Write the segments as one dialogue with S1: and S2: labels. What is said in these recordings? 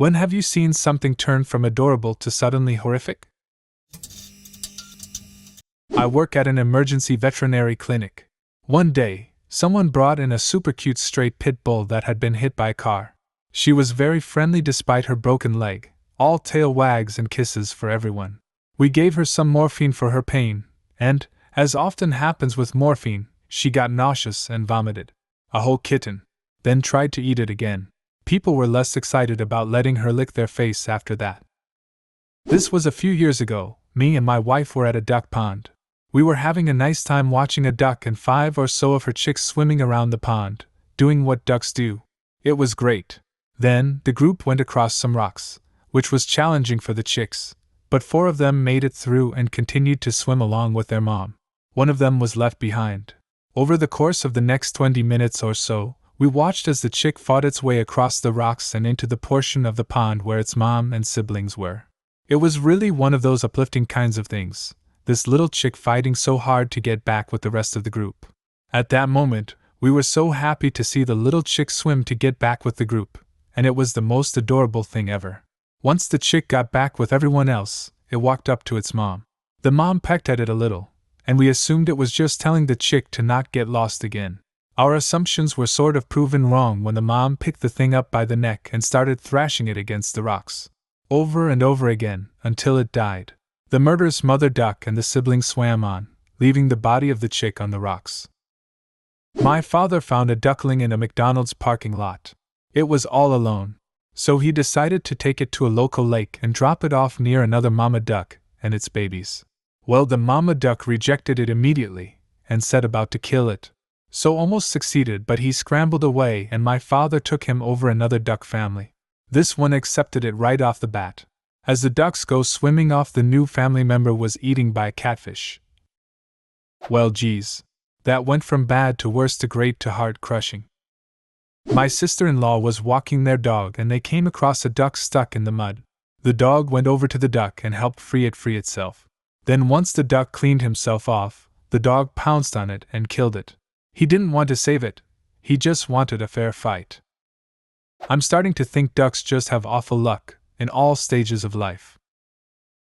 S1: When have you seen something turn from adorable to suddenly horrific? I work at an emergency veterinary clinic. One day, someone brought in a super cute stray pit bull that had been hit by a car. She was very friendly despite her broken leg, all tail wags and kisses for everyone. We gave her some morphine for her pain, and, as often happens with morphine, she got nauseous and vomited. A whole kitten. Then tried to eat it again. People were less excited about letting her lick their face after that. This was a few years ago. Me and my wife were at a duck pond. We were having a nice time watching a duck and 5 or so of her chicks swimming around the pond, doing what ducks do. It was great. Then, the group went across some rocks, which was challenging for the chicks, but 4 of them made it through and continued to swim along with their mom. One of them was left behind. Over the course of the next 20 minutes or so, we watched as the chick fought its way across the rocks and into the portion of the pond where its mom and siblings were. It was really one of those uplifting kinds of things, this little chick fighting so hard to get back with the rest of the group. At that moment, we were so happy to see the little chick swim to get back with the group, and it was the most adorable thing ever. Once the chick got back with everyone else, it walked up to its mom. The mom pecked at it a little, and we assumed it was just telling the chick to not get lost again. Our assumptions were sort of proven wrong when the mom picked the thing up by the neck and started thrashing it against the rocks. Over and over again, until it died. The murderous mother duck and the siblings swam on, leaving the body of the chick on the rocks. My father found a duckling in a McDonald's parking lot. It was all alone, so he decided to take it to a local lake and drop it off near another mama duck and its babies. Well, the mama duck rejected it immediately and set about to kill it. So almost succeeded, but he scrambled away and my father took him over another duck family. This one accepted it right off the bat. As the ducks go swimming off, the new family member was eaten by a catfish. Well, geez. That went from bad to worse to great to heart-crushing. My sister-in-law was walking their dog and they came across a duck stuck in the mud. The dog went over to the duck and helped free itself. Then once the duck cleaned himself off, the dog pounced on it and killed it. He didn't want to save it, he just wanted a fair fight. I'm starting to think ducks just have awful luck, in all stages of life.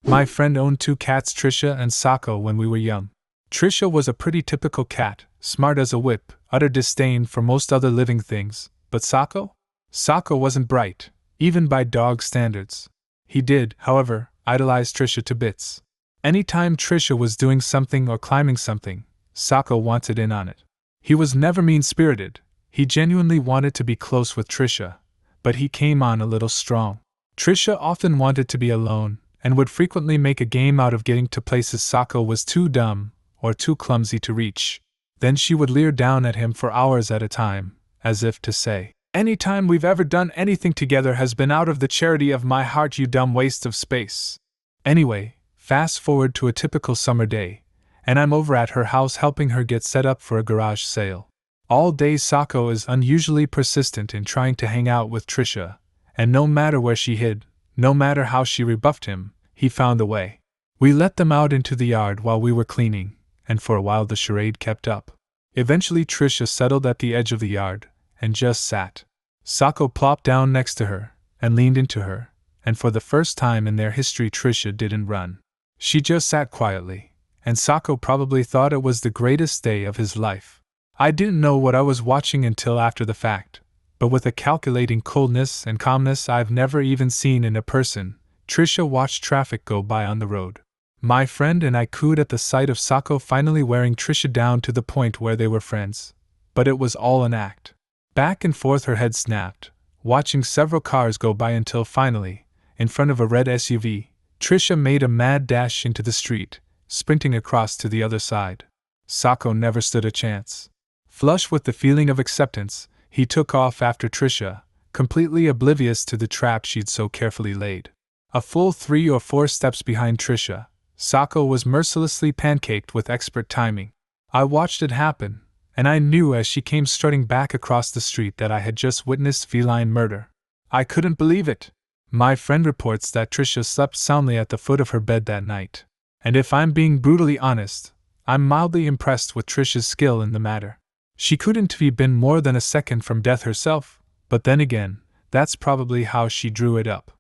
S1: My friend owned 2 cats, Trisha and Sako, when we were young. Trisha was a pretty typical cat, smart as a whip, utter disdain for most other living things, but Sako? Sako wasn't bright, even by dog standards. He did, however, idolize Trisha to bits. Anytime Trisha was doing something or climbing something, Sako wanted in on it. He was never mean-spirited, he genuinely wanted to be close with Trisha, but he came on a little strong. Trisha often wanted to be alone, and would frequently make a game out of getting to places Sako was too dumb or too clumsy to reach. Then she would leer down at him for hours at a time, as if to say, "Any time we've ever done anything together has been out of the charity of my heart, you dumb waste of space." Anyway, fast forward to a typical summer day, and I'm over at her house helping her get set up for a garage sale. All day Sako is unusually persistent in trying to hang out with Trisha, and no matter where she hid, no matter how she rebuffed him, he found a way. We let them out into the yard while we were cleaning, and for a while the charade kept up. Eventually Trisha settled at the edge of the yard, and just sat. Sako plopped down next to her, and leaned into her, and for the first time in their history Trisha didn't run. She just sat quietly, and Sako probably thought it was the greatest day of his life. I didn't know what I was watching until after the fact, but with a calculating coolness and calmness I've never even seen in a person, Trisha watched traffic go by on the road. My friend and I cooed at the sight of Sako finally wearing Trisha down to the point where they were friends, but it was all an act. Back and forth her head snapped, watching several cars go by until finally, in front of a red SUV, Trisha made a mad dash into the street, sprinting across to the other side. Sako never stood a chance. Flush with the feeling of acceptance, he took off after Trisha, completely oblivious to the trap she'd so carefully laid. A full 3 or 4 steps behind Trisha, Sako was mercilessly pancaked with expert timing. I watched it happen, and I knew as she came strutting back across the street that I had just witnessed feline murder. I couldn't believe it. My friend reports that Trisha slept soundly at the foot of her bed that night. And if I'm being brutally honest, I'm mildly impressed with Trisha's skill in the matter. She couldn't have been more than a second from death herself, but then again, That's probably how she drew it up.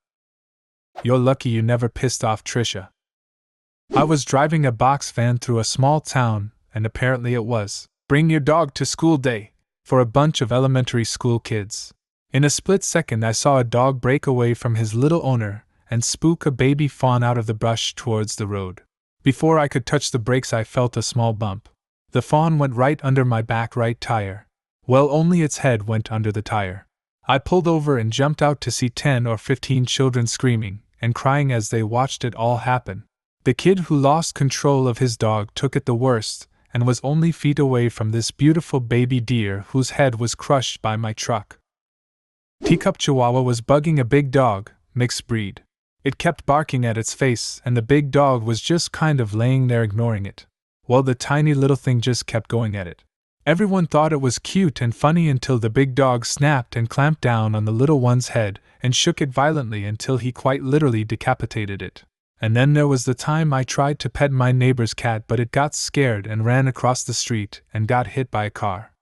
S1: You're lucky you never pissed off Trisha. I was driving a box van through a small town, and apparently it was bring your dog to school day for a bunch of elementary school kids. In a split second, I saw a dog break away from his little owner and spook a baby fawn out of the brush towards the road. Before I could touch the brakes, I felt a small bump. The fawn went right under my back right tire. Well, only its head went under the tire. I pulled over and jumped out to see 10 or 15 children screaming and crying as they watched it all happen. The kid who lost control of his dog took it the worst and was only feet away from this beautiful baby deer whose head was crushed by my truck. Teacup Chihuahua was bugging a big dog, mixed breed. It kept barking at its face, and the big dog was just kind of laying there ignoring it. Well, the tiny little thing just kept going at it. Everyone thought it was cute and funny until the big dog snapped and clamped down on the little one's head and shook it violently until he quite literally decapitated it. And then there was the time I tried to pet my neighbor's cat, but it got scared and ran across the street and got hit by a car.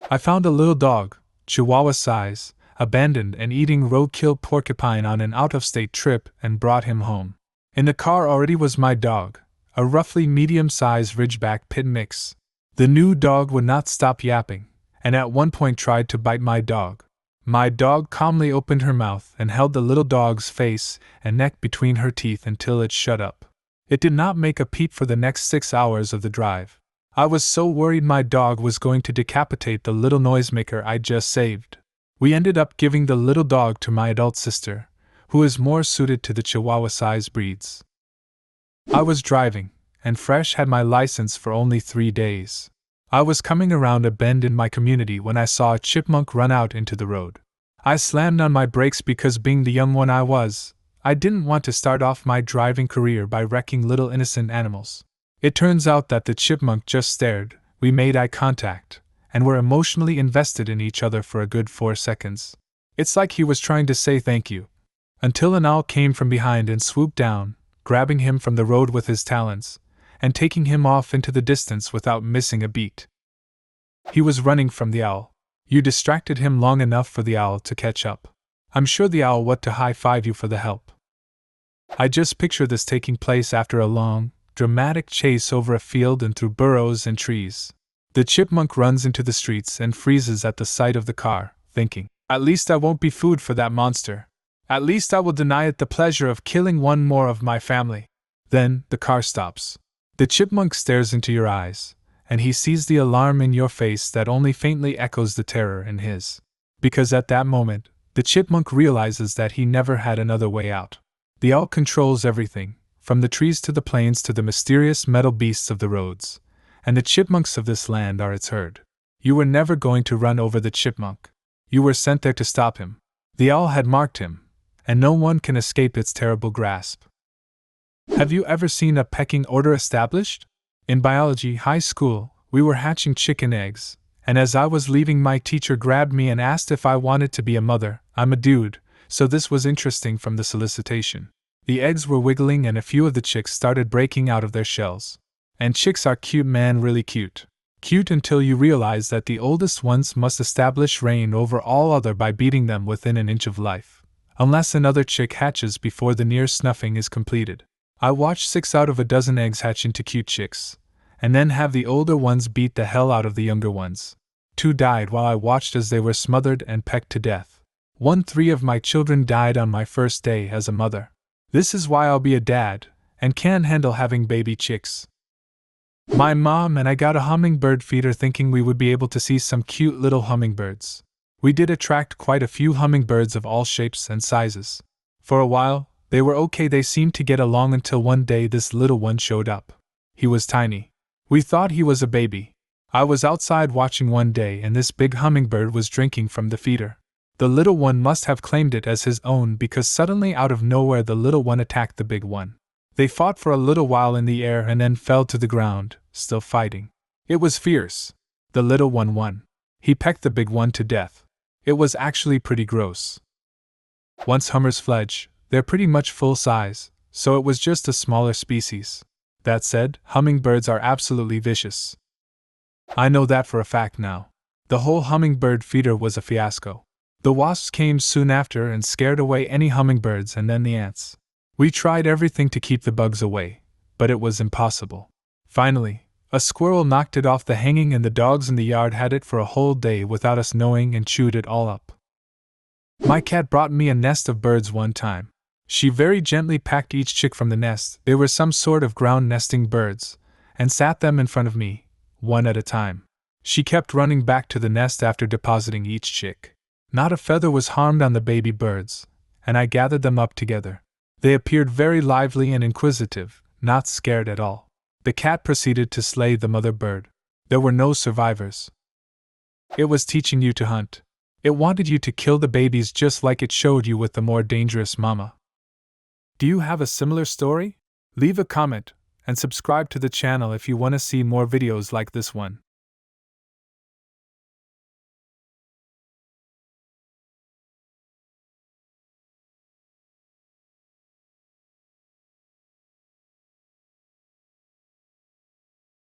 S1: I found a little dog, Chihuahua size, abandoned and eating roadkill porcupine on an out-of-state trip and brought him home. In the car already was my dog, a roughly medium-sized Ridgeback Pit mix. The new dog would not stop yapping, and at one point tried to bite my dog. My dog calmly opened her mouth and held the little dog's face and neck between her teeth until it shut up. It did not make a peep for the next 6 hours of the drive. I was so worried my dog was going to decapitate the little noisemaker I'd just saved. We ended up giving the little dog to my adult sister, who is more suited to the Chihuahua-size breeds. I was driving, and fresh had my license for only 3 days. I was coming around a bend in my community when I saw a chipmunk run out into the road. I slammed on my brakes because, being the young one I was, I didn't want to start off my driving career by wrecking little innocent animals. It turns out that the chipmunk just stared, we made eye contact, and were emotionally invested in each other for a good 4 seconds. It's like he was trying to say thank you. Until an owl came from behind and swooped down, grabbing him from the road with his talons, and taking him off into the distance without missing a beat. He was running from the owl. You distracted him long enough for the owl to catch up. I'm sure the owl went to high-five you for the help. I just picture this taking place after a long, dramatic chase over a field and through burrows and trees. The chipmunk runs into the streets and freezes at the sight of the car, thinking, "At least I won't be food for that monster. At least I will deny it the pleasure of killing one more of my family." Then, the car stops. The chipmunk stares into your eyes, and he sees the alarm in your face that only faintly echoes the terror in his. Because at that moment, the chipmunk realizes that he never had another way out. The owl controls everything, from the trees to the plains to the mysterious metal beasts of the roads, and the chipmunks of this land are its herd. You were never going to run over the chipmunk. You were sent there to stop him. The owl had marked him, and no one can escape its terrible grasp. Have you ever seen a pecking order established? In biology high school, we were hatching chicken eggs, and as I was leaving, my teacher grabbed me and asked if I wanted to be a mother. I'm a dude, so this was interesting from the solicitation. The eggs were wiggling and a few of the chicks started breaking out of their shells. And chicks are cute, man, really cute. Cute until you realize that the oldest ones must establish reign over all other by beating them within an inch of life, unless another chick hatches before the near snuffing is completed. I watched 6 out of a dozen eggs hatch into cute chicks, and then have the older ones beat the hell out of the younger ones. 2 died while I watched as they were smothered and pecked to death. 3 of my children died on my first day as a mother. This is why I'll be a dad, and can't handle having baby chicks. My mom and I got a hummingbird feeder thinking we would be able to see some cute little hummingbirds. We did attract quite a few hummingbirds of all shapes and sizes. For a while, they were okay, they seemed to get along until one day this little one showed up. He was tiny. We thought he was a baby. I was outside watching one day and this big hummingbird was drinking from the feeder. The little one must have claimed it as his own because suddenly out of nowhere the little one attacked the big one. They fought for a little while in the air and then fell to the ground, still fighting. It was fierce. The little one won. He pecked the big one to death. It was actually pretty gross. Once hummers fledge, they're pretty much full size, so it was just a smaller species. That said, hummingbirds are absolutely vicious. I know that for a fact now. The whole hummingbird feeder was a fiasco. The wasps came soon after and scared away any hummingbirds and then the ants. We tried everything to keep the bugs away, but it was impossible. Finally, a squirrel knocked it off the hanging and the dogs in the yard had it for a whole day without us knowing and chewed it all up. My cat brought me a nest of birds one time. She very gently packed each chick from the nest, they were some sort of ground nesting birds, and sat them in front of me, one at a time. She kept running back to the nest after depositing each chick. Not a feather was harmed on the baby birds, and I gathered them up together. They appeared very lively and inquisitive, not scared at all. The cat proceeded to slay the mother bird. There were no survivors. It was teaching you to hunt. It wanted you to kill the babies just like it showed you with the more dangerous mama. Do you have a similar story? Leave a comment and subscribe to the channel if you want to see more videos like this one.